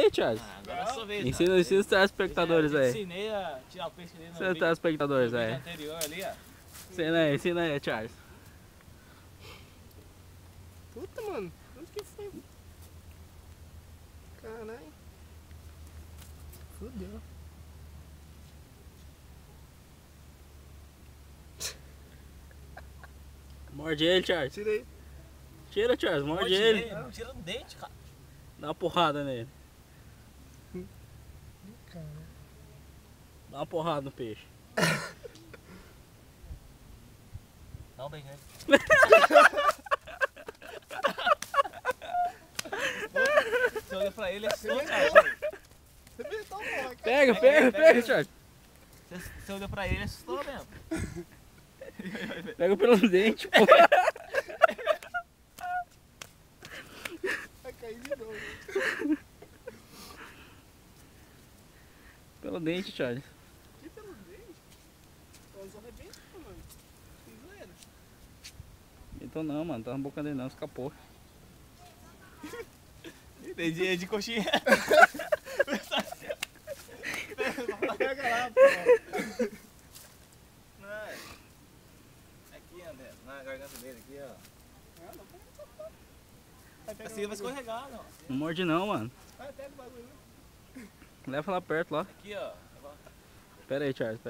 aí, Charles. Agora é a sua vez. Ensina os telespectadores aí. Ensinei a tirar o peixe ali no Ensina os vídeo telespectadores aí. anterior ali, ó. Ensina aí, Charles. Puta, mano. Onde que foi? Caralho. Fudeu. Morde ele, Charles. Tira aí. Tira, Charles, morde Pode ele. tirar, não tira no dente, cara. Dá uma porrada nele. Caralho. Dá uma porrada no peixe. Dá um beijo nele. Você olha pra ele, é só, cara. Você pintou, porra. Pega, Charles. Você olhou pra ele, assustou mesmo. Pega pelo dente, pô. Vai cair de novo. Pelo dente, Charles. Que pelo dente? Os arrebentam, mano. Que zoeira. Então não, mano. Tá na boca dele não, escapou. Entendi, de coxinha. Pega lá, porra. Aqui, André, na garganta dele, aqui, ó. Ah, não pega essa porra. Vai pegar Assim o vai bagulho. escorregar, não. Não morde não, mano. Vai, pega o bagulho. Leva lá perto, lá. Aqui, ó. Pera aí, Charles. Pera.